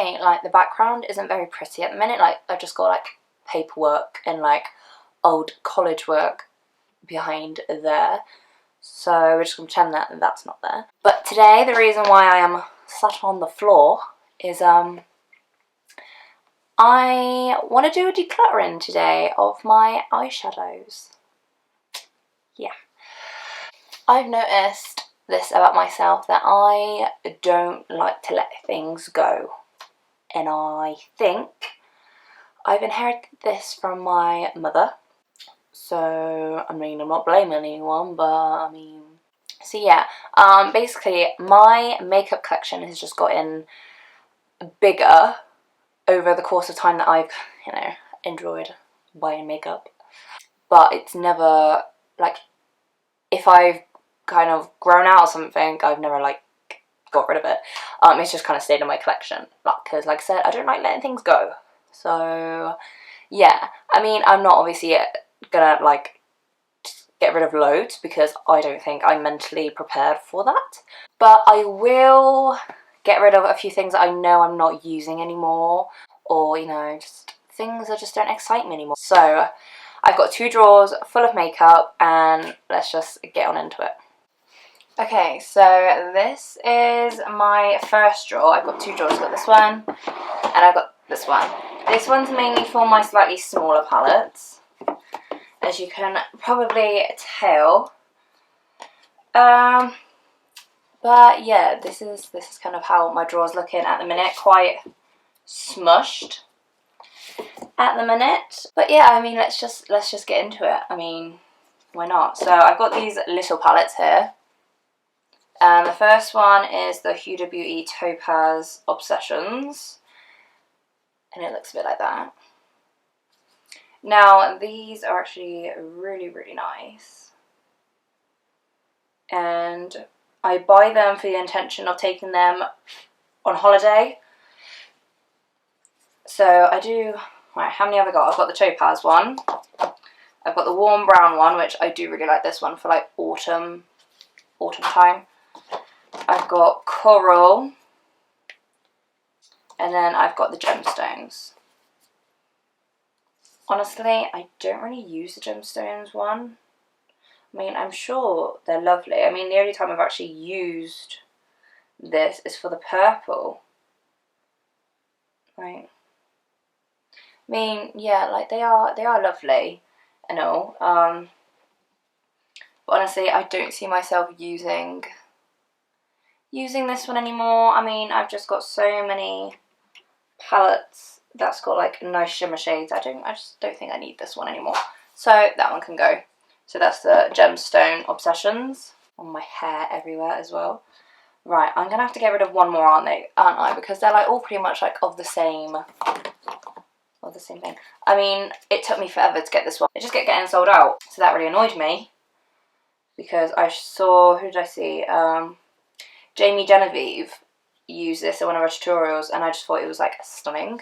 paint, like the background isn't very pretty at the minute. Like I've just got like paperwork and like old college work behind there, so we're just gonna pretend that that's not there. But today the reason why I am sat on the floor is I want to do a decluttering today of my eyeshadows. Yeah, I've noticed this about myself, that I don't like to let things go, and I think I've inherited this from my mother. So I mean, I'm not blaming anyone, but I mean, so yeah, basically my makeup collection has just gotten bigger over the course of time that I've, you know, enjoyed buying makeup. But it's never, like, if I've kind of grown out of something, I've never, like, got rid of it. It's just kind of stayed in my collection, because, like I said, I don't like letting things go. So, yeah, I mean, I'm not obviously gonna, like, get rid of loads, because I don't think I'm mentally prepared for that. But I will get rid of a few things that I know I'm not using anymore, or, you know, just things that just don't excite me anymore. So I've got 2 drawers full of makeup, and let's just get on into it. Okay, so this is my first drawer. I've got 2 drawers. I've got this one, and I've got this one. This one's mainly for my slightly smaller palettes, as you can probably tell. But yeah, this is kind of how my drawer's looking at the minute. Quite smushed at the minute. But yeah, I mean, let's just get into it. I mean, why not? So I've got these little palettes here. The first one is the Huda Beauty Topaz Obsessions, and it looks a bit like that. Now, these are actually really, really nice, and I buy them for the intention of taking them on holiday. So I do, right, how many have I got? I've got the Topaz one, I've got the warm brown one, which I do really like this one for like autumn time. I've got Coral, and then I've got the Gemstones. Honestly, I don't really use the Gemstones one. I mean, I'm sure they're lovely. I mean, the only time I've actually used this is for the purple. Right. I mean, yeah, like they are lovely and all. But honestly, I don't see myself using this one anymore. I mean, I've just got so many palettes that's got like nice shimmer shades. I just don't think I need this one anymore. So that one can go. So that's the Gemstone Obsessions. On my hair everywhere as well. Right, I'm gonna have to get rid of one more, aren't I? Because they're like all pretty much like of the same thing. I mean, it took me forever to get this one. It just kept getting sold out, so that really annoyed me. Because I saw, who did I see? Jamie Genevieve use this in one of her tutorials, and I just thought it was like stunning.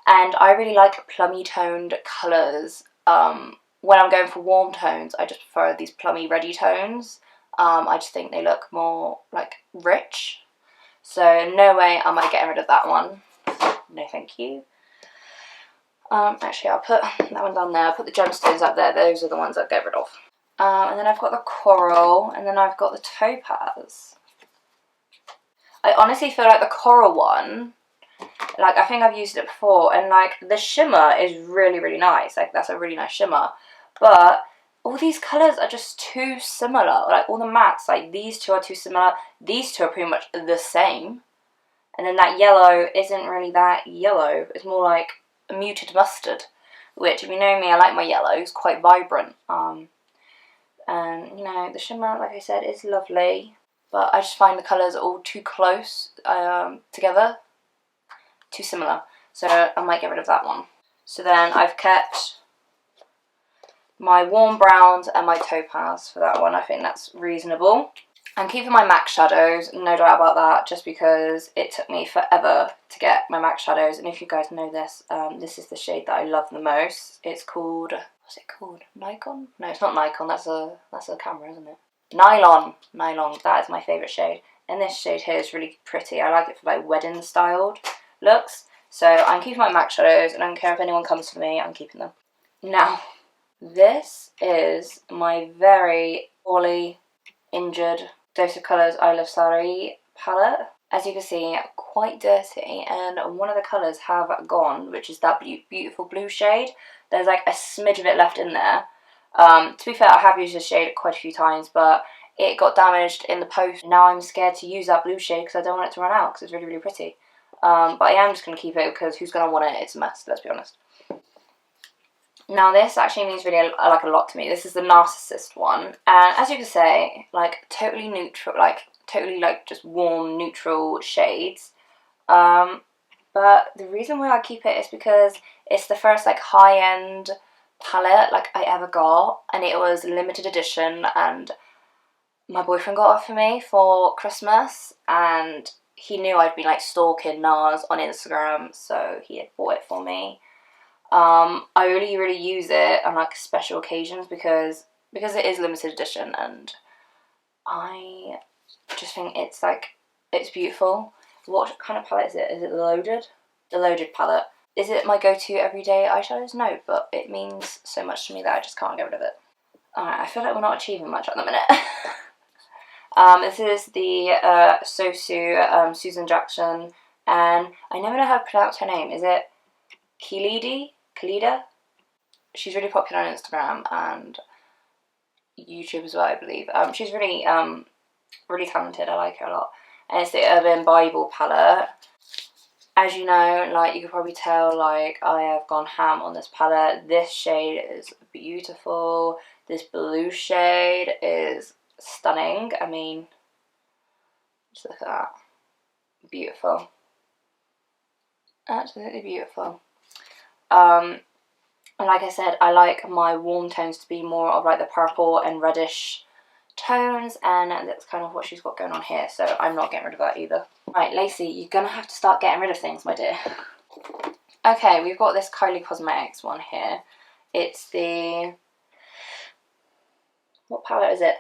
And I really like plummy toned colours. When I'm going for warm tones, I just prefer these plummy reddy tones. I just think they look more like rich. So no way am I getting rid of that one. No thank you. Actually, I'll put that one down there. I'll put the Gemstones up there. Those are the ones I'll get rid of. And then I've got the Coral, and then I've got the Topaz. I honestly feel like the Coral one, like I think I've used it before, and like the shimmer is really, really nice. Like that's a really nice shimmer. But all these colours are just too similar. Like all the mattes, like these 2 are too similar. These 2 are pretty much the same. And then that yellow isn't really that yellow. It's more like a muted mustard. Which, if you know me, I like my yellows, quite vibrant. And, you know, the shimmer, like I said, is lovely. But I just find the colours all too close together. Too similar. So I might get rid of that one. So then I've kept my warm browns and my topaz for that one. I think that's reasonable. I'm keeping my MAC shadows, no doubt about that, just because it took me forever to get my MAC shadows. And if you guys know this, this is the shade that I love the most. It's called, what's it called? Nikon? No, it's not Nikon. That's a camera, isn't it? Nylon. That is my favourite shade. And this shade here is really pretty. I like it for like wedding styled. looks. So I'm keeping my MAC shadows, and I don't care if anyone comes for me, I'm keeping them. Now, this is my very poorly injured Dose of Colours I Love Sari palette. As you can see, quite dirty, and one of the colours have gone, which is that beautiful blue shade. There's like a smidge of it left in there. To be fair, I have used this shade quite a few times, but it got damaged in the post. Now I'm scared to use that blue shade because I don't want it to run out because it's really, really pretty. But I am just going to keep it because who's going to want it? It's a mess, let's be honest. Now this actually means really like a lot to me. This is the Narcissist one, and as you can say, like totally neutral, totally just warm neutral shades. But the reason why I keep it is because it's the first like high-end palette like I ever got, and it was limited edition, and my boyfriend got it for me for Christmas, and he knew I'd been like stalking NARS on Instagram, so he had bought it for me. I really use it on like special occasions because it is limited edition, and I just think it's beautiful. What kind of palette is it? Is it the Loaded? The Loaded palette. Is it my go-to everyday eyeshadows? No, but it means so much to me that I just can't get rid of it. Alright, I feel like we're not achieving much at the minute. This is the Sosu Susan Jackson, and I never know how to pronounce her name. Is it Khalida? She's really popular on Instagram and YouTube as well, I believe. She's really really talented. I like her a lot. And it's the Urban Bible palette. As you know, like you could probably tell, like I have gone ham on this palette. This shade is beautiful. This blue shade is stunning. I mean, just look at that. Beautiful. Absolutely beautiful. And like I said, I like my warm tones to be more of like the purple and reddish tones, and that's kind of what she's got going on here, so I'm not getting rid of that either. Right, Lacey, you're gonna have to start getting rid of things, my dear. Okay, we've got this Kylie Cosmetics one here. It's the... what palette is it?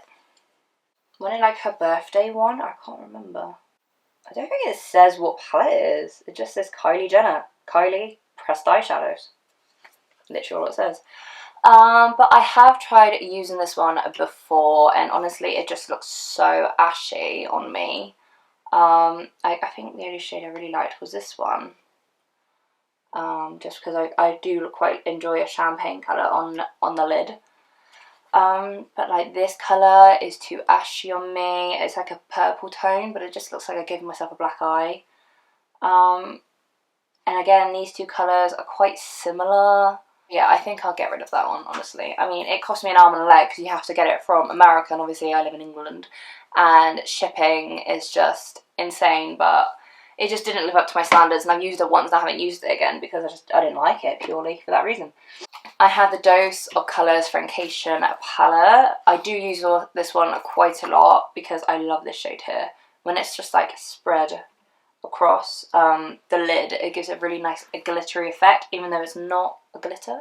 Wasn't it like her birthday one? I can't remember. I don't think it says what palette it is. It just says Kylie Jenner. Kylie Pressed Eyeshadows. Literally all it says. But I have tried using this one before, and honestly it just looks so ashy on me. I think the only shade I really liked was this one. Just because I do quite enjoy a champagne colour on the lid. But like this colour is too ashy on me. It's like a purple tone, but it just looks like I'm giving myself a black eye. And again, these two colours are quite similar. Yeah, I think I'll get rid of that one, honestly. I mean, it cost me an arm and a leg because you have to get it from America, and obviously I live in England, and shipping is just insane, but it just didn't live up to my standards, and I've used it once and I haven't used it again because I didn't like it purely for that reason. I have the Dose of Colours Francation palette. I do use this one quite a lot because I love this shade here. When it's just like spread across the lid, it gives a really nice glittery effect, even though it's not a glitter.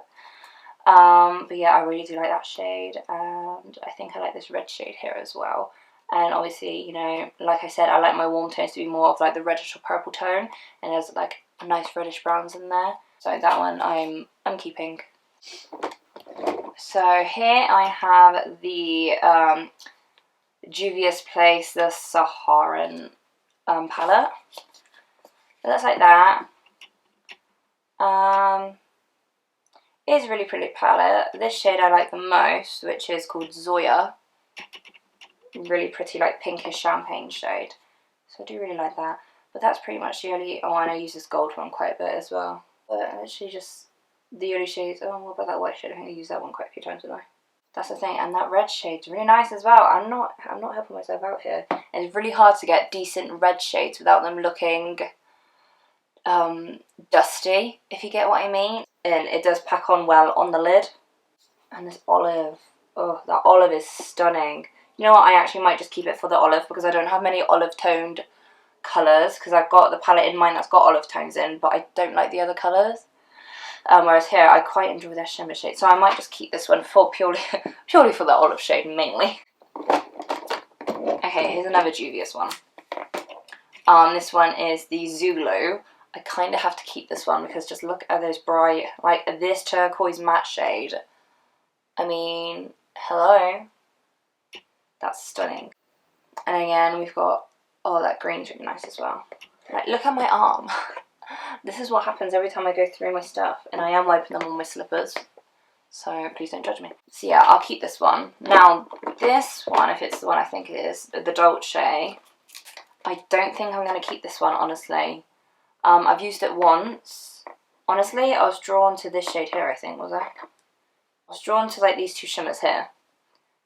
But yeah, I really do like that shade, and I think I like this red shade here as well. And obviously, you know, like I said, I like my warm tones to be more of like the reddish or purple tone, and there's like a nice reddish browns in there. So that one I'm keeping. So here I have the Juvia's Place, the Saharan palette. So that's like that. It's a really pretty palette. This shade I like the most, which is called Zoya. Really pretty, like pinkish champagne shade. So I do really like that. But that's pretty much the only... oh, and I use this gold one quite a bit as well. But actually just the only shades... oh, what about that white shade? I think I used that one quite a few times, didn't I? That's the thing, and that red shade's really nice as well. I'm not helping myself out here. And it's really hard to get decent red shades without them looking dusty, if you get what I mean. And it does pack on well on the lid. And this olive, oh, that olive is stunning. You know what, I actually might just keep it for the olive because I don't have many olive toned colours, because I've got the palette in mind that's got olive tones in, but I don't like the other colours. Whereas here I quite enjoy their shimmer shade, so I might just keep this one for purely for the olive shade mainly. Okay, here's another dubious one. This one is the Zulu. I kind of have to keep this one because just look at those bright, like this turquoise matte shade. I mean, hello. That's stunning. And again, we've got, oh, that green's really nice as well. Like, look at my arm. This is what happens every time I go through my stuff, and I am wiping them on my slippers, so please don't judge me. So yeah, I'll keep this one. Now, this one, if it's the one I think it is, the Dolce, I don't think I'm going to keep this one, honestly. I've used it once. Honestly, I was drawn to this shade here, I think, was I? I was drawn to, like, these two shimmers here.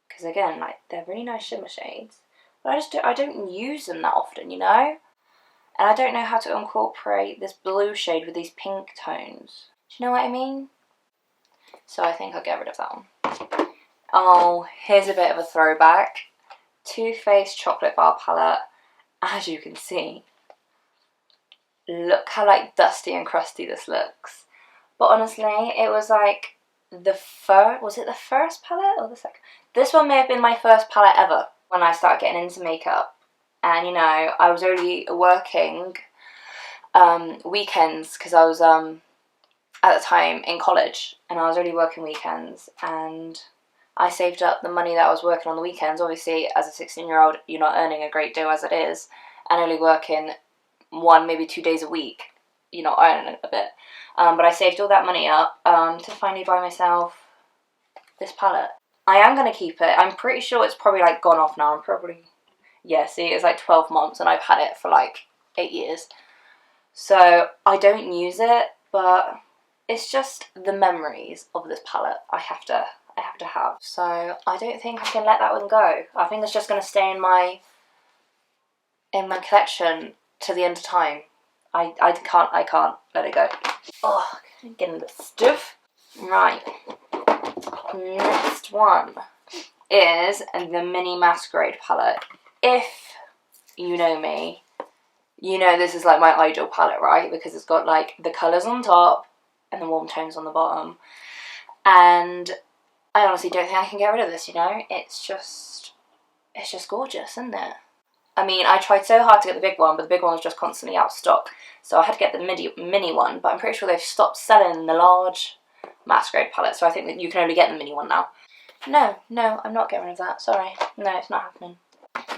Because, again, like, they're really nice shimmer shades. But I don't use them that often, you know? And I don't know how to incorporate this blue shade with these pink tones. Do you know what I mean? So I think I'll get rid of that one. Oh, here's a bit of a throwback. Too Faced Chocolate Bar Palette. As you can see, look how like dusty and crusty this looks. But honestly, it was like was it the first palette or the second? This one may have been my first palette ever when I started getting into makeup. And you know, I was only working weekends because I was at the time in college, and I was only working weekends, and I saved up the money that I was working on the weekends. Obviously, as a 16-year-old, you're not earning a great deal as it is, and only working 1, maybe 2 days a week, you're not earning a bit. But I saved all that money up to finally buy myself this palette. I am going to keep it. I'm pretty sure it's probably like gone off now. I'm probably, yeah, see, it's like 12 months and I've had it for like 8 years. So I don't use it, but it's just the memories of this palette I have to have. So I don't think I can let that one go. I think it's just going to stay in my collection to the end of time. I can't let it go. Oh, I'm getting a bit stiff. Right. Next one is the Mini Masquerade palette. If you know me, you know this is like my ideal palette, right? Because it's got like the colours on top and the warm tones on the bottom. And I honestly don't think I can get rid of this, you know? It's just gorgeous, isn't it? I mean, I tried so hard to get the big one, but the big one was just constantly out of stock. So I had to get the mini one, but I'm pretty sure they've stopped selling the large Masquerade palette, so I think that you can only get the mini one now. No, I'm not getting rid of that, sorry. No, it's not happening.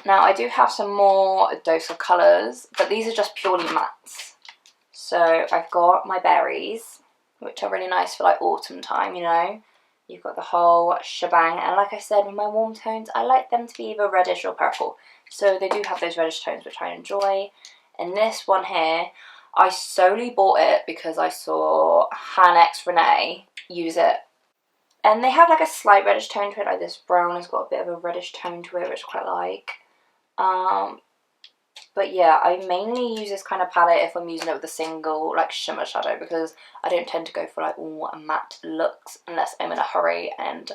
Now, I do have some more Dose of colours, but these are just purely mattes. So I've got my berries, which are really nice for like autumn time, you know. You've got the whole shebang, and like I said, with my warm tones, I like them to be either reddish or purple. So they do have those reddish tones, which I enjoy. And this one here, I solely bought it because I saw Han X Renee use it. And they have like a slight reddish tone to it, like this brown has got a bit of a reddish tone to it, which I quite like. But yeah, I mainly use this kind of palette if I'm using it with a single like shimmer shadow, because I don't tend to go for like all matte looks unless I'm in a hurry and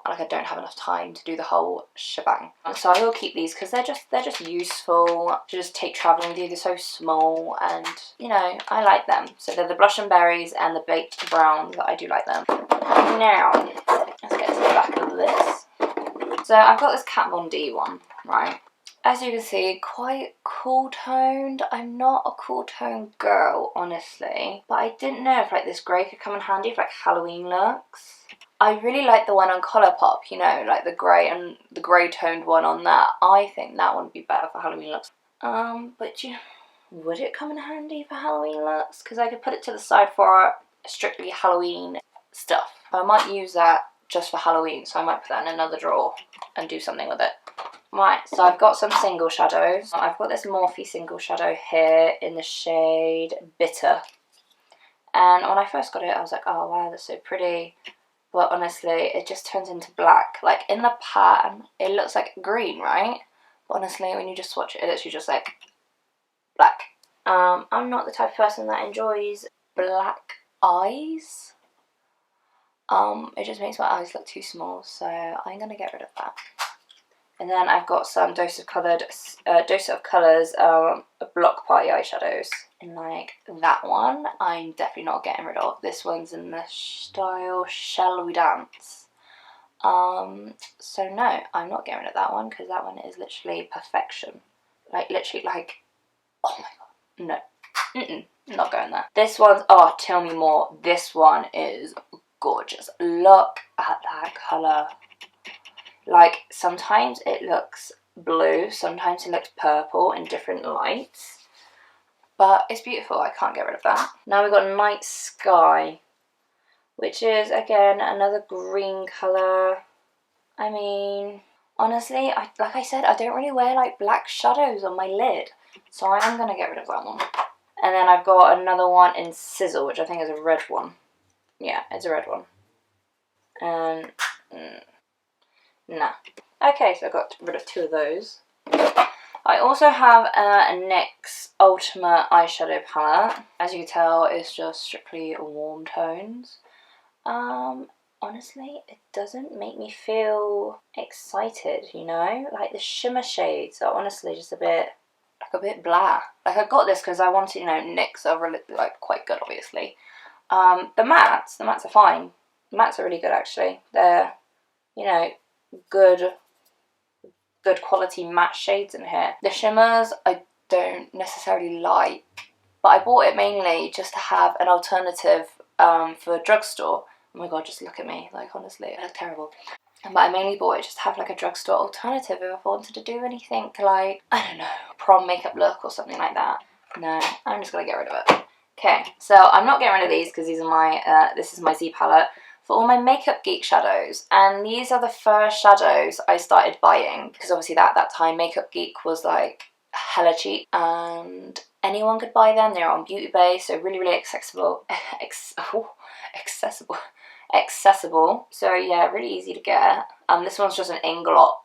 I don't have enough time to do the whole shebang. So I will keep these because they're just useful to just take travelling with you. They're so small and, you know, I like them. So they're the Blush and Berries and the Baked Brown that I do like them. Now, let's get to the back of this. So I've got this Kat Von D one, right? As you can see, quite cool toned. I'm not a cool toned girl, honestly. But I didn't know if like this grey could come in handy for like Halloween looks. I really like the one on Colourpop, you know, like the grey and the grey toned one on that. I think that one would be better for Halloween looks. But would it come in handy for Halloween looks? Because I could put it to the side for strictly Halloween stuff. I might use that just for Halloween, so I might put that in another drawer and do something with it. Right, so I've got some single shadows. I've got this Morphe single shadow here in the shade Bitter. And when I first got it, I was like, oh wow, that's so pretty. But honestly, it just turns into black. Like in the pan, it looks like green, right? But honestly, when you just swatch it, it's just like black. I'm not the type of person that enjoys black eyes. It just makes my eyes look too small, so I'm gonna get rid of that. And then I've got some Dose of Colours Block Party eyeshadows. And like that one, I'm definitely not getting rid of. This one's in the style Shall We Dance. So no, I'm not getting rid of that one because that one is literally perfection. Like literally like, oh my god, no. Not going there. This one's, oh, tell me more. This one is gorgeous. Look at that colour. Like, sometimes it looks blue, sometimes it looks purple in different lights. But it's beautiful, I can't get rid of that. Now we've got Night Sky, which is, again, another green colour. I mean, honestly, like I said, I don't really wear, like, black shadows on my lid. So I am going to get rid of that one. And then I've got another one in Sizzle, which I think is a red one. Yeah, it's a red one. And, nah. Okay, so I got rid of 2 of those. I also have a NYX Ultimate Eyeshadow Palette. As you can tell, it's just strictly warm tones. Honestly, it doesn't make me feel excited, you know? Like, the shimmer shades are honestly just a bit blah. Like, I got this because I wanted, you know, NYX are really, like, quite good, obviously. The mattes are fine. The mattes are really good, actually. They're, you know, good quality matte shades in here. The shimmers I don't necessarily like, but I bought it mainly just to have an alternative for a drugstore. Oh my god, just look at me, like, honestly, I look terrible. But I mainly bought it just to have, like, a drugstore alternative if I wanted to do anything like, I don't know, prom makeup look or something like that. No, I'm just gonna get rid of it. Okay, so I'm not getting rid of these because these are my, this is my Z palette for all my Makeup Geek shadows, and these are the first shadows I started buying because obviously at that time Makeup Geek was like hella cheap and anyone could buy them. They're on Beauty Bay, so really accessible. Accessible. So yeah, really easy to get. This one's just an Inglot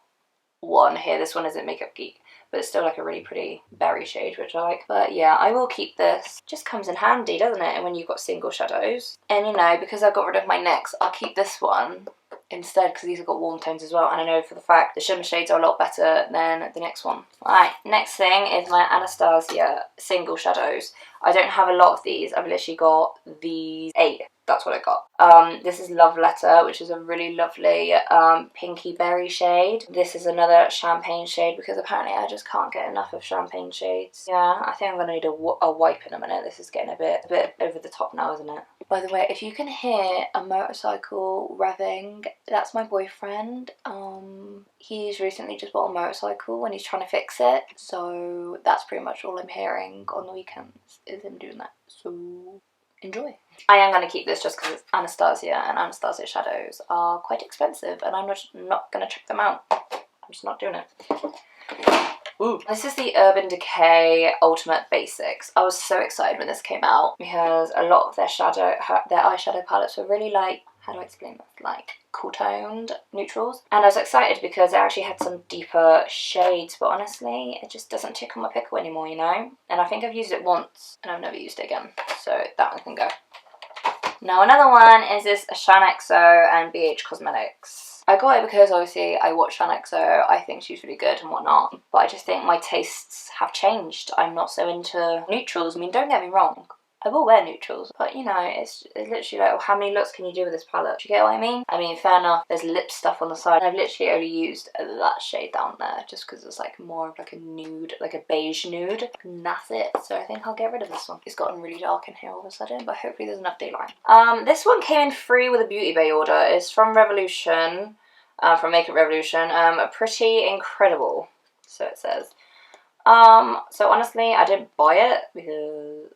one here. This one isn't Makeup Geek, but it's still like a really pretty berry shade, which I like. But yeah, I will keep this. Just comes in handy, doesn't it, when you've got single shadows. And you know, because I got rid of my NYX, I'll keep this one instead because these have got warm tones as well, and I know for the fact the shimmer shades are a lot better than the next one. Alright, next thing is my Anastasia single shadows. I don't have a lot of these. I've literally got these 8. That's what I got. This is Love Letter, which is a really lovely pinky berry shade. This is another champagne shade because apparently I just can't get enough of champagne shades. Yeah, I think I'm going to need a wipe in a minute. This is getting a bit over the top now, isn't it? By the way, if you can hear a motorcycle revving, that's my boyfriend. He's recently just bought a motorcycle and he's trying to fix it. So that's pretty much all I'm hearing on the weekends is him doing that. So enjoy. I am going to keep this just because it's Anastasia, and Anastasia shadows are quite expensive and I'm just not going to check them out. I'm just not doing it. Ooh. This is the Urban Decay Ultimate Basics. I was so excited when this came out because a lot of their eyeshadow palettes were really like, how do I explain this? Like cool toned neutrals. And I was excited because it actually had some deeper shades, but honestly, it just doesn't tickle my pickle anymore, you know? And I think I've used it once and I've never used it again. So that one can go. Now another one is this Shanaxo and BH Cosmetics. I got it because obviously I watch Shanaxo, I think she's really good and whatnot, but I just think my tastes have changed. I'm not so into neutrals. I mean, don't get me wrong, I will wear neutrals, but you know, it's literally like, well, how many looks can you do with this palette? Do you get what I mean? I mean, fair enough, there's lip stuff on the side. I've literally only used that shade down there just because it's like more of like a nude, like a beige nude, and that's it. So I think I'll get rid of this one. It's gotten really dark in here all of a sudden, but hopefully there's enough daylight. This one came in free with a Beauty Bay order. It's from Revolution, from Makeup Revolution. Pretty incredible, so it says. So honestly, I didn't buy it because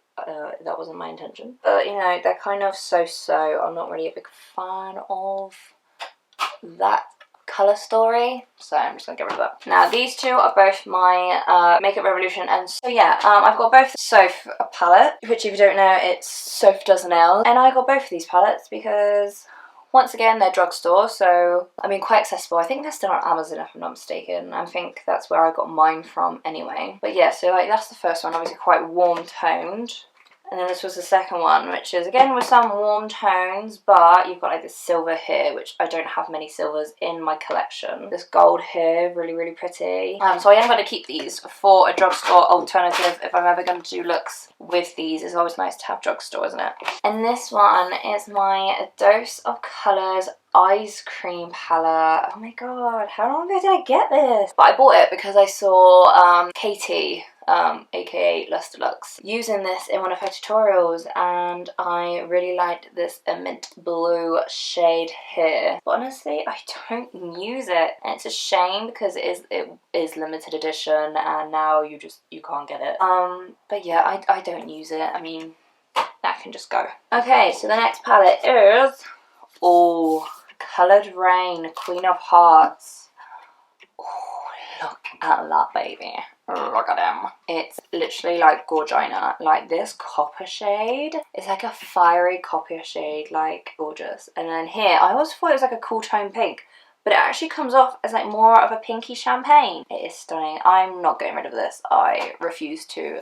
that wasn't my intention. But you know, they're kind of so-so. I'm not really a big fan of that colour story, so I'm just gonna get rid of that. Now these two are both my Makeup Revolution, and so yeah, I've got both the Soph palette, which if you don't know, it's Soph Does Nails, and I got both of these palettes because once again, they're drugstore, so I mean quite accessible. I think they're still on Amazon if I'm not mistaken. I think that's where I got mine from anyway. But yeah, so like that's the first one, obviously quite warm toned. And then this was the second one, which is again with some warm tones, but you've got like this silver here, which I don't have many silvers in my collection. This gold here, really pretty. So I am going to keep these for a drugstore alternative if I'm ever going to do looks with these. It's always nice to have drugstore, isn't it? And this one is my Dose of Colours Ice Cream palette. Oh my god, how long ago did I get this? But I bought it because I saw Katie aka Luster Lux, using this in one of her tutorials, and I really liked this mint blue shade here. But honestly, I don't use it, and it's a shame because it is limited edition, and now you can't get it. But yeah, I don't use it. I mean, that can just go. Okay, so the next palette is Coloured Rain, Queen of Hearts. Look at that, baby. Look at them. It's literally like Gorgina. Like, this copper shade is like a fiery copper shade, like gorgeous. And then here, I always thought it was like a cool tone pink, but it actually comes off as like more of a pinky champagne. It is stunning. I'm not getting rid of this. I refuse to.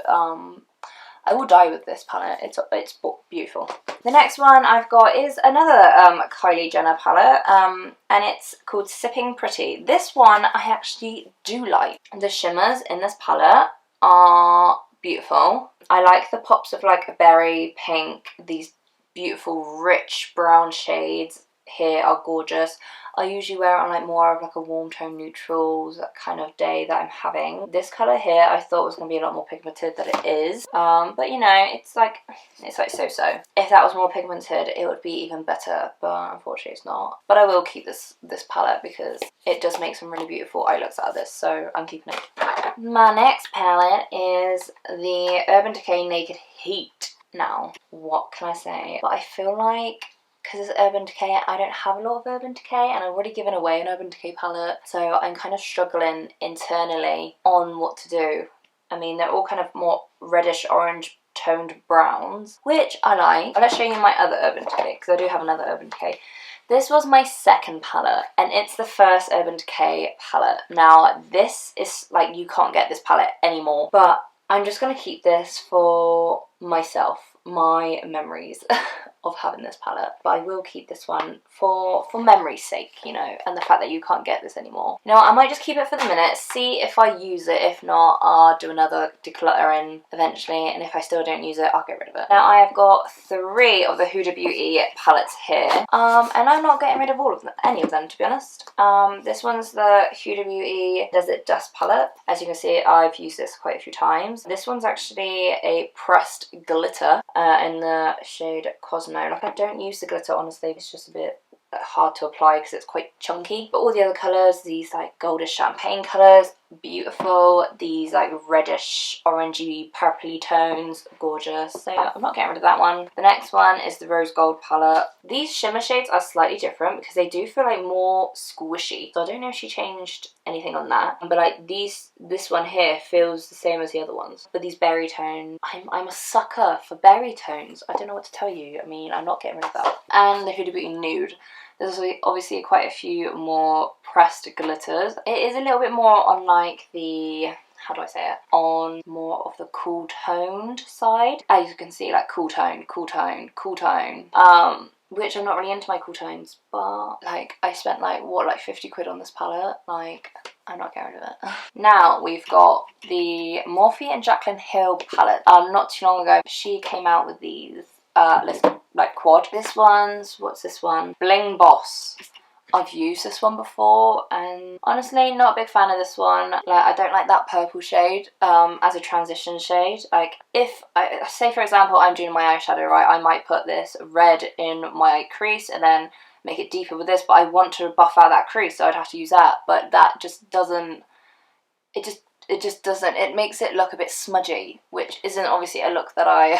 I will die with this palette. It's beautiful. The next one I've got is another Kylie Jenner palette, and it's called Sipping Pretty. This one I actually do like. The shimmers in this palette are beautiful. I like the pops of like a berry, pink, these beautiful rich brown shades here are gorgeous. I usually wear it on like more of like a warm tone neutrals kind of day that I'm having. This colour here I thought was going to be a lot more pigmented than it is, but you know, it's like so-so. If that was more pigmented it would be even better, but unfortunately it's not. But I will keep this palette because it does make some really beautiful eye looks out of this, so I'm keeping it. My next palette is the Urban Decay Naked Heat. Now, what can I say? But I feel like, because it's Urban Decay, I don't have a lot of Urban Decay, and I've already given away an Urban Decay palette, so I'm kind of struggling internally on what to do. I mean, they're all kind of more reddish orange toned browns, which I like. Let's show you my other Urban Decay, because I do have another Urban Decay. This was my second palette, and it's the first Urban Decay palette. Now, this is, like, you can't get this palette anymore, but I'm just going to keep this for myself, my memories of having this palette. But I will keep this one for memory's sake, you know, and the fact that you can't get this anymore. You know, I might just keep it for the minute, see if I use it. If not, I'll do another decluttering eventually, and if I still don't use it, I'll get rid of it. Now, I have got 3 of the Huda Beauty palettes here, and I'm not getting rid of all of them, any of them, to be honest. This one's the Huda Beauty Desert Dust palette. As you can see, I've used this quite a few times. This one's actually a pressed glitter in the shade Cosmo. Like, I don't use the glitter, honestly. It's just a bit hard to apply because it's quite chunky. But all the other colours, these like goldish champagne colours, beautiful. These like reddish orangey purpley tones, gorgeous. So I'm not getting rid of that one. The next one is the Rose Gold palette. These shimmer shades are slightly different because they do feel like more squishy, so I don't know if she changed anything on that. But like this one here feels the same as the other ones. But these berry tones, I'm a sucker for berry tones. I don't know what to tell you. I mean, I'm not getting rid of that. And the Huda Beauty Nude. There's obviously quite a few more pressed glitters. It is a little bit more on like the, how do I say it, on more of the cool toned side. As you can see, like cool tone, which I'm not really into my cool tones, but like I spent like 50 quid on this palette. Like, I'm not getting rid of it. Now we've got the Morphe and Jaclyn Hill palette. Not too long ago she came out with these like quad. This one's, what's this one? Bling Boss. I've used this one before, and honestly not a big fan of this one. Like, I don't like that purple shade as a transition shade. Like, if I say for example I'm doing my eyeshadow, right, I might put this red in my crease and then make it deeper with this, but I want to buff out that crease, so I'd have to use that. But that just doesn't, it just doesn't, it makes it look a bit smudgy, which isn't obviously a look that I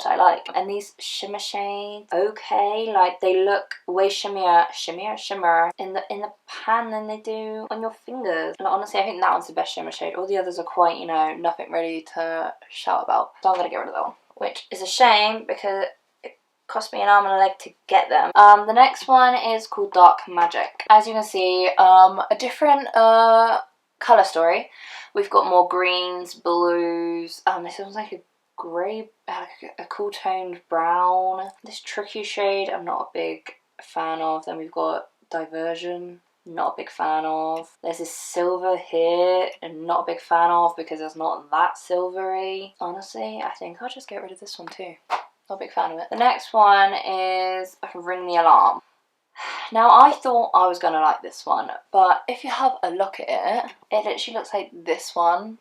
like. And these shimmer shades, okay, like they look way shimmer in the pan than they do on your fingers. And honestly, I think that one's the best shimmer shade. All the others are quite, you know, nothing really to shout about. So I'm gonna get rid of that one, which is a shame because it cost me an arm and a leg to get them. The next one is called Dark Magic. As you can see, a different colour story. We've got more greens, blues. This one's like a grey, a cool toned brown. This tricky shade I'm not a big fan of. Then we've got Diversion, not a big fan of. There's this silver here, and not a big fan of because it's not that silvery. Honestly, I think I'll just get rid of this one too. Not a big fan of it. The next one is Ring the Alarm. Now, I thought I was going to like this one, but if you have a look at it, it literally looks like this one,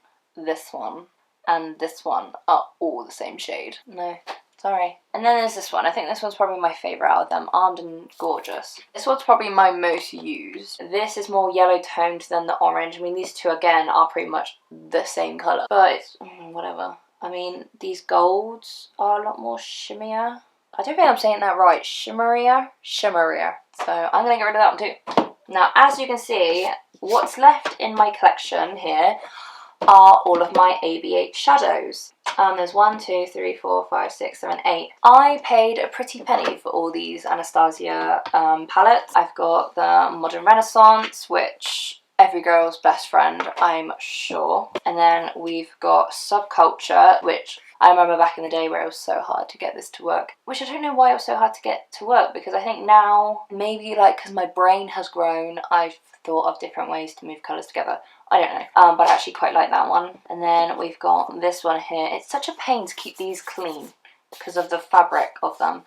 and this one are all the same shade. No, sorry. And then there's this one. I think this one's probably my favourite out of them, Armed and Gorgeous. This one's probably my most used. This is more yellow toned than the orange. I mean, these two again are pretty much the same colour, but it's whatever. I mean, these golds are a lot more shimmier. I don't think I'm saying that right. Shimmerier. So I'm going to get rid of that one too. Now, as you can see, what's left in my collection here are all of my AB8 shadows. There's 1, 2, 3, 4, 5, 6, 7, 8. I paid a pretty penny for all these Anastasia palettes. I've got the Modern Renaissance, which every girl's best friend, I'm sure. And then we've got Subculture, which I remember back in the day where it was so hard to get this to work. Which I don't know why it was so hard to get to work, because I think now, maybe like because my brain has grown, I've thought of different ways to move colours together. I don't know, but I actually quite like that one. And then we've got this one here. It's such a pain to keep these clean because of the fabric of them.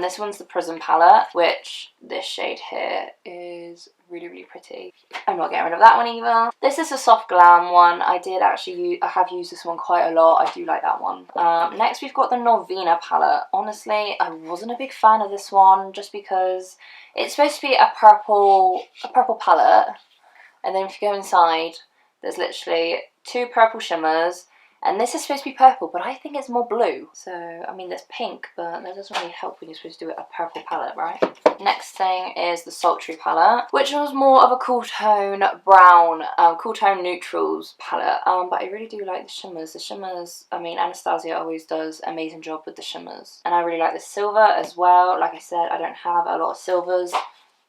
This one's the Prism palette, which this shade here is really, really pretty. I'm not getting rid of that one either. This is a Soft Glam one. I have used this one quite a lot. I do like that one. Next we've got the Norvina palette. Honestly, I wasn't a big fan of this one just because it's supposed to be a purple palette. And then if you go inside, there's literally 2 purple shimmers. And this is supposed to be purple, but I think it's more blue. So, I mean, there's pink, but that doesn't really help when you're supposed to do a purple palette, right? Next thing is the Sultry palette, which was more of a cool tone brown, cool tone neutrals palette. But I really do like the shimmers. The shimmers, I mean, Anastasia always does an amazing job with the shimmers. And I really like the silver as well. Like I said, I don't have a lot of silvers,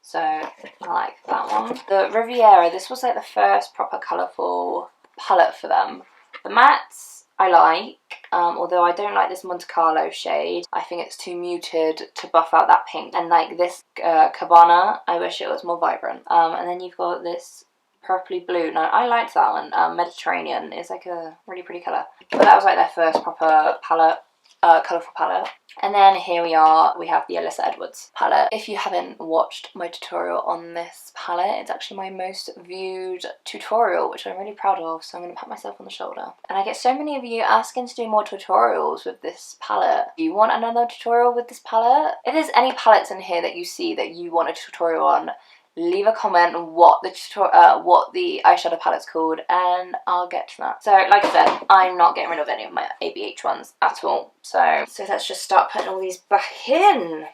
so I like that one. The Riviera, this was like the first proper colourful palette for them. The mattes I like, although I don't like this Monte Carlo shade. I think it's too muted to buff out that pink. And like this Cabana, I wish it was more vibrant. And then you've got this purpley blue. Now, I liked that one. Mediterranean is like a really pretty colour. But that was like their first proper palette, colourful palette. And then here we have the Alyssa Edwards palette. If you haven't watched my tutorial on this palette, it's actually my most viewed tutorial, which I'm really proud of, so I'm going to pat myself on the shoulder. And I get so many of you asking to do more tutorials with this palette. Do you want another tutorial with this palette? If there's any palettes in here that you see that you want a tutorial on, leave a comment on what the eyeshadow palette's called, and I'll get to that. So, like I said, I'm not getting rid of any of my ABH ones at all. So let's just start putting all these back in.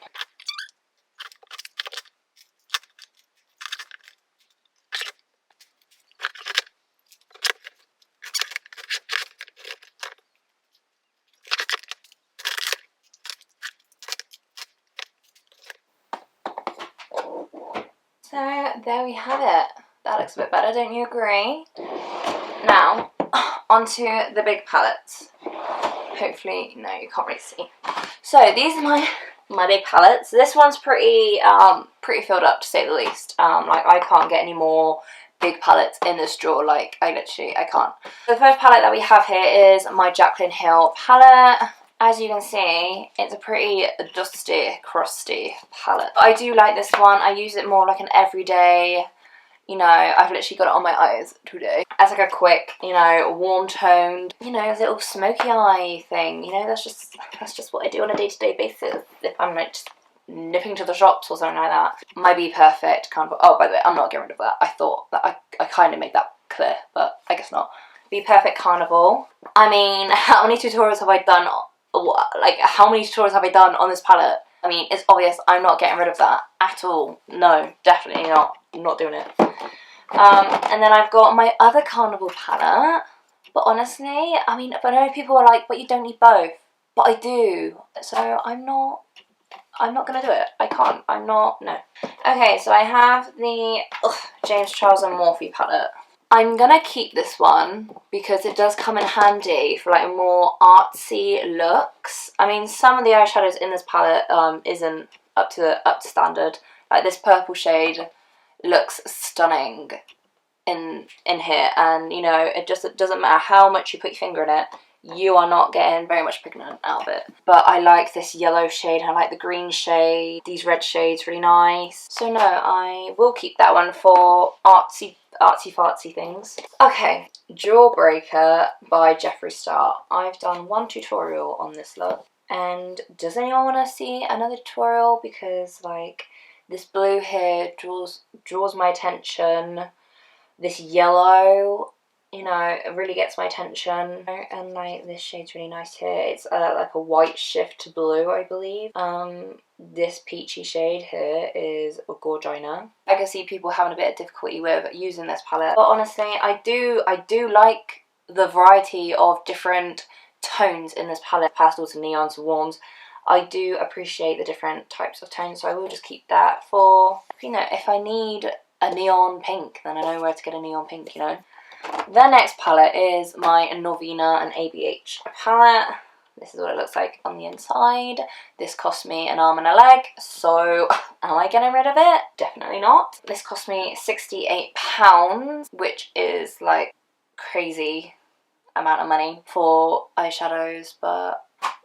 So there we have it. That looks a bit better, don't you agree? Now, onto the big palettes. Hopefully, no, you can't really see. So these are my big palettes. This one's pretty filled up, to say the least. Like, I can't get any more big palettes in this drawer. Like, I can't. The first palette that we have here is my Jaclyn Hill palette. As you can see, it's a pretty dusty, crusty palette. I do like this one. I use it more like an everyday, you know, I've literally got it on my eyes today. As like a quick, you know, warm toned, you know, little smoky eye thing. You know, that's just what I do on a day-to-day basis. If I'm like just nipping to the shops or something like that. My Be Perfect kind of, oh, by the way, I'm not getting rid of that. I thought that I kind of made that clear, but I guess not. Be Perfect Carnival. I mean, how many tutorials have I done? Like, how many tutorials have I done on this palette? I mean, it's obvious I'm not getting rid of that at all. No, definitely not. I'm not doing it. And then I've got my other Carnival palette. But honestly, I mean, I know people are like, but you don't need both. But I do. So I'm not going to do it. I can't. I'm not. No. Okay, so I have the James Charles and Morphe palette. I'm gonna keep this one because it does come in handy for like more artsy looks. I mean, some of the eyeshadows in this palette isn't up to standard. Like this purple shade looks stunning in here, and you know, it doesn't matter how much you put your finger in it, you are not getting very much pigment out of it. But I like this yellow shade, I like the green shade, these red shades, really nice. So no, I will keep that one for artsy fartsy things. Okay, Jawbreaker by Jeffree Star. I've done one tutorial on this look, and does anyone want to see another tutorial? Because like this blue here draws my attention. This yellow, you know, it really gets my attention. And like this shade's really nice here. It's like a white shift to blue, I believe. This peachy shade here is a Gorgina. I can see people having a bit of difficulty with using this palette, but honestly, I do like the variety of different tones in this palette, pastels to neons to warms. I do appreciate the different types of tones, so I will just keep that for, you know, if I need a neon pink, then I know where to get a neon pink, you know. The next palette is my Norvina and ABH palette. This is what it looks like on the inside. This cost me an arm and a leg, so am I getting rid of it? Definitely not. This cost me £68, which is like crazy amount of money for eyeshadows, but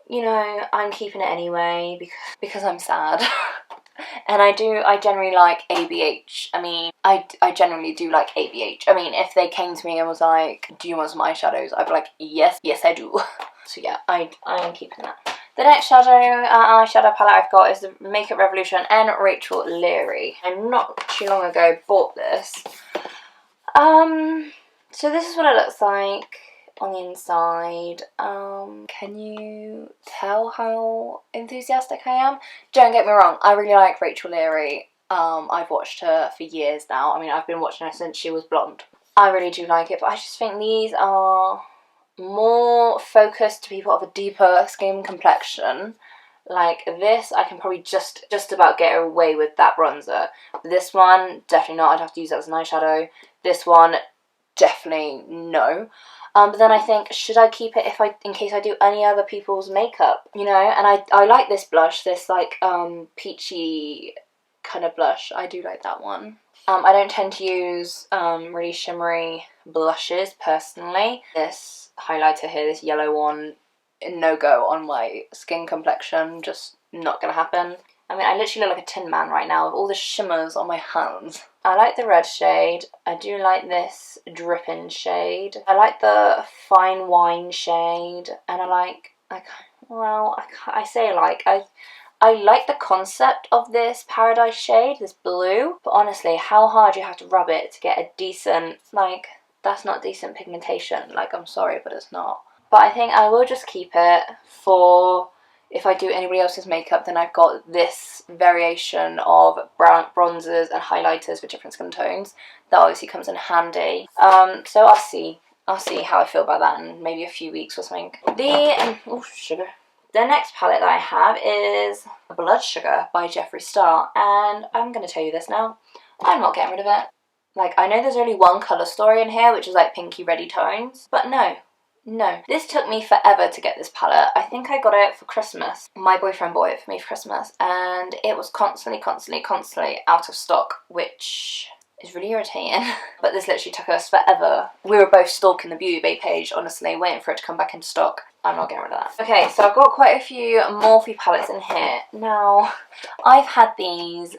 you know, I'm keeping it anyway because I'm sad. And I generally like ABH. I mean, I generally do like ABH. I mean, if they came to me and was like, do you want some eyeshadows? I'd be like, yes I do. So yeah, I am keeping that. The next eyeshadow palette I've got is the Makeup Revolution and Rachel Leary. I not too long ago bought this. So this is what it looks like on the inside. Can you tell how enthusiastic I am? Don't get me wrong, I really like Rachel Leary. I've watched her for years now. I mean, I've been watching her since she was blonde. I really do like it, but I just think these are more focused to people of a deeper skin complexion. Like this, I can probably just about get away with that bronzer. This one, definitely not. I'd have to use that as an eyeshadow. This one, definitely no. But then I think, should I keep it in case I do any other people's makeup, you know? And I like this blush, this like peachy kind of blush. I do like that one. I don't tend to use really shimmery blushes personally. This highlighter here, this yellow one, no go on my skin complexion, just not gonna happen. I mean, I literally look like a Tin Man right now with all the shimmers on my hands. I like the red shade. I do like this dripping shade. I like the fine wine shade. And I like the concept of this Paradise shade, this blue. But honestly, how hard you have to rub it to get a decent, like, that's not decent pigmentation. Like, I'm sorry, but it's not. But I think I will just keep it for if I do anybody else's makeup. Then I've got this variation of bronzers and highlighters with different skin tones. That obviously comes in handy. So I'll see how I feel about that in maybe a few weeks or something. The next palette that I have is Blood Sugar by Jeffree Star, and I'm going to tell you this now, I'm not getting rid of it. Like, I know there's only one colour story in here, which is like pinky reddy tones, but no. This took me forever to get this palette. I think I got it for Christmas. My boyfriend bought it for me for Christmas, and it was constantly out of stock, which is really irritating. But this literally took us forever. We were both stalking the Beauty Bay page, honestly, waiting for it to come back into stock. I'm not getting rid of that. Okay, so I've got quite a few Morphe palettes in here. Now, I've had these,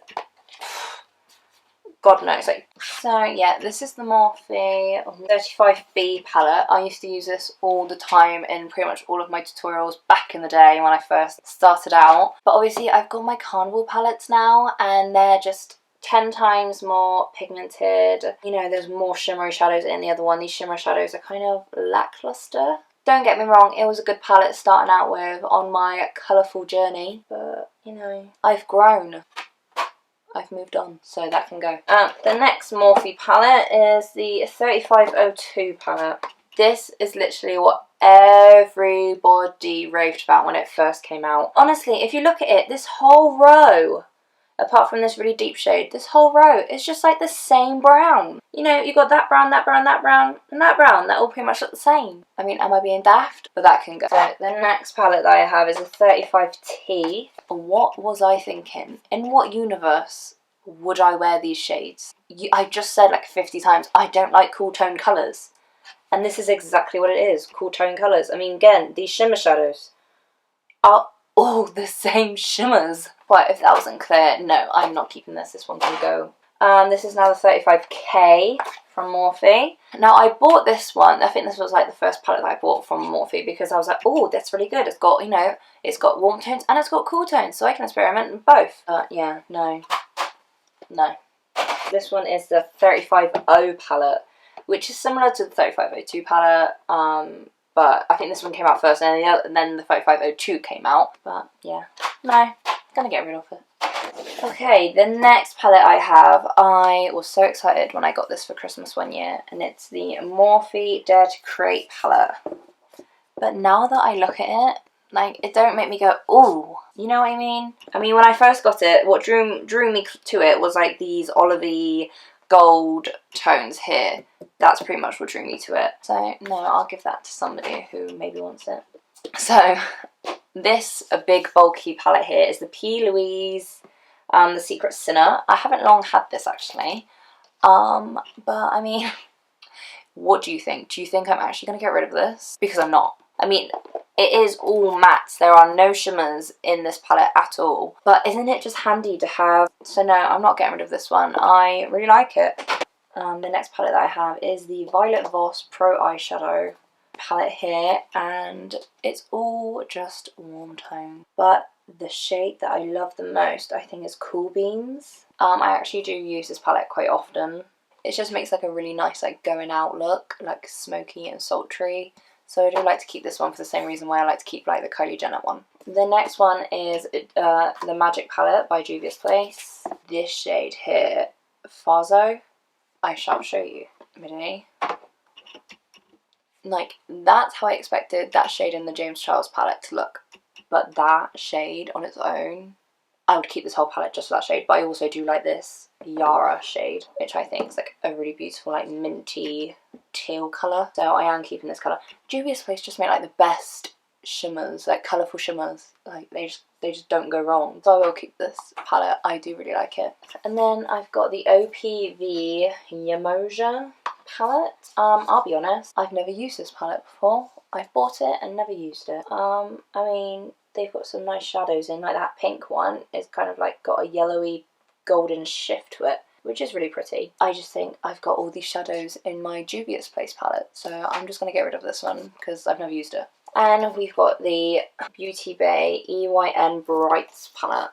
God knows. So yeah, this is the Morphe 35B palette. I used to use this all the time in pretty much all of my tutorials back in the day when I first started out. But obviously I've got my Carnival palettes now, and they're just 10 times more pigmented. You know, there's more shimmery shadows in the other one. These shimmer shadows are kind of lackluster. Don't get me wrong, it was a good palette starting out with on my colourful journey, but you know, I've grown. I've moved on, so that can go. The next Morphe palette is the 3502 palette. This is literally what everybody raved about when it first came out. Honestly, if you look at it, this whole row, apart from this really deep shade, this whole row is just like the same brown. You know, you got that brown, that brown, that brown, and that brown. They all pretty much look the same. I mean, am I being daft? But that can go. So the next palette that I have is a 35T. What was I thinking? In what universe would I wear these shades? I've just said like 50 times, I don't like cool tone colours. And this is exactly what it is. Cool tone colours. I mean, again, these shimmer shadows are all the same shimmers. But if that wasn't clear, no, I'm not keeping this. This one can go. This is now the 35K from Morphe. Now, I bought this one. I think this was like the first palette that I bought from Morphe because I was like, oh, that's really good. It's got, you know, it's got warm tones and it's got cool tones, so I can experiment in both. Yeah, no. This one is the 35O palette, which is similar to the 3502 palette, but I think this one came out first and then the 3502 came out. But yeah, no, gonna get rid of it. Okay, the next palette I have, I was so excited when I got this for Christmas one year, and it's the Morphe Dare to Create palette. But now that I look at it, like, it don't make me go, ooh, you know what I mean? I mean, when I first got it, what drew me to it was like these olivey gold tones here. That's pretty much what drew me to it. So, no, I'll give that to somebody who maybe wants it. So, this a big bulky palette here is the P. Louise, the Secret Sinner. I haven't long had this actually, but I mean, what do you think? Do you think I'm actually going to get rid of this? Because I'm not. I mean, it is all mattes. There are no shimmers in this palette at all. But isn't it just handy to have? So no, I'm not getting rid of this one. I really like it. The next palette that I have is the Violet Voss Pro Eyeshadow palette here, and it's all just warm tone. But the shade that I love the most, I think, is Cool Beans. I actually do use this palette quite often. It just makes like a really nice like going out look, like smoky and sultry. So I do like to keep this one for the same reason why I like to keep like the Kylie Jenner one. The next one is the Magic palette by Juvia's Place. This shade here, Fazo. I shall show you. Ready? Like, that's how I expected that shade in the James Charles palette to look. But that shade on its own, I would keep this whole palette just for that shade. But I also do like this Yara shade, which I think is like a really beautiful like minty teal colour. So I am keeping this colour. Juvia's Place just make like the best shimmers, like colourful shimmers. Like they just don't go wrong. So I will keep this palette. I do really like it. And then I've got the OPV Yamoja palette. I'll be honest, I've never used this palette before. I've bought it and never used it. I mean, they've got some nice shadows in, like that pink one is kind of like got a yellowy golden shift to it, which is really pretty. I just think I've got all these shadows in my Juvia's Place palette, so I'm just going to get rid of this one because I've never used it. And we've got the Beauty Bay EYN Brights palette.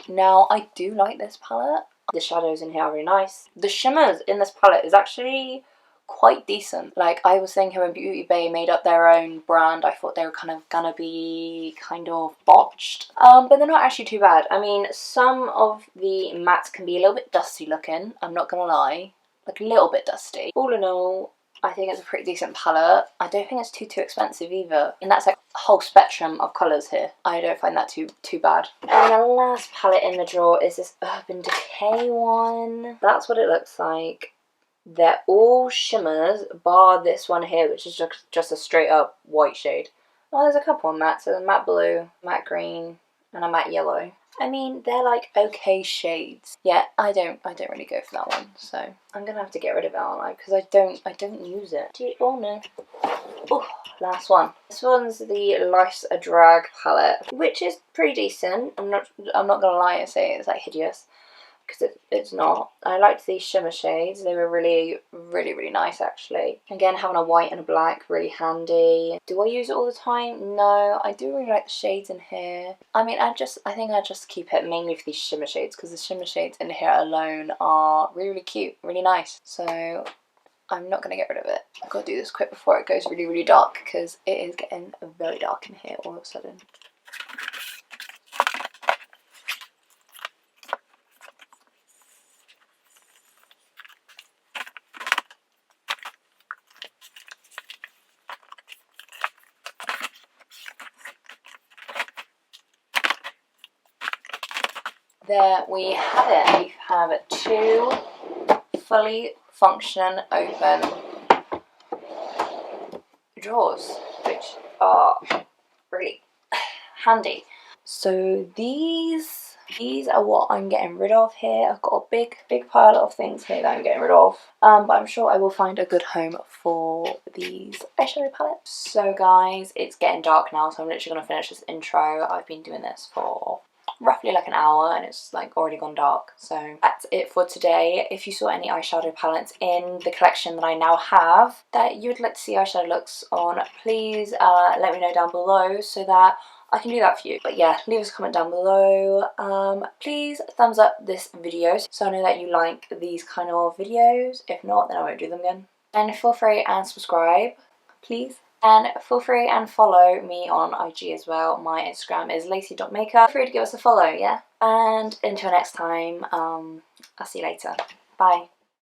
Now, I do like this palette. The shadows in here are really nice. The shimmers in this palette is actually quite decent. Like, I was thinking when Beauty Bay made up their own brand, I thought they were kind of gonna be kind of botched. But they're not actually too bad. I mean, some of the mattes can be a little bit dusty looking, I'm not gonna lie. Like, a little bit dusty. All in all, I think it's a pretty decent palette. I don't think it's too expensive either. And that's like a whole spectrum of colours here. I don't find that too bad. And the last palette in the drawer is this Urban Decay one. That's what it looks like. They're all shimmers, bar this one here, which is just a straight up white shade. Oh, there's a couple of mattes. There's a matte blue, matte green, and a matte yellow. I mean, they're like okay shades. Yeah, I don't really go for that one, so I'm gonna have to get rid of it, aren't I? Because I don't use it. Oh no. Oh, last one. This one's the Life's a Drag palette, which is pretty decent. I'm not gonna lie and say it's like hideous, because it's not. I liked these shimmer shades. They were really nice actually. Again, having a white and a black, really handy. Do I use it all the time? No, I do really like the shades in here. I mean, I think I just keep it mainly for these shimmer shades, because the shimmer shades in here alone are really cute, really nice. So I'm not going to get rid of it. I've got to do this quick before it goes really dark, because it is getting very dark in here all of a sudden. There we have it. We have 2 fully functioning open drawers, which are really handy. So these These are what I'm getting rid of here. I've got a big pile of things here that I'm getting rid of. But I'm sure I will find a good home for these eyeshadow palettes. So guys, it's getting dark now, so I'm literally going to finish this intro. I've been doing this for roughly like an hour and it's like already gone dark, so that's it for today. If you saw any eyeshadow palettes in the collection that I now have that you would like to see eyeshadow looks on, please let me know down below so that I can do that for you. But yeah, leave us a comment down below. Please thumbs up this video so I know that you like these kind of videos. If not, then I won't do them again. And feel free and subscribe, please. And feel free and follow me on IG as well. My Instagram is lacy.makeup. Feel free to give us a follow, yeah? And until next time, I'll see you later. Bye.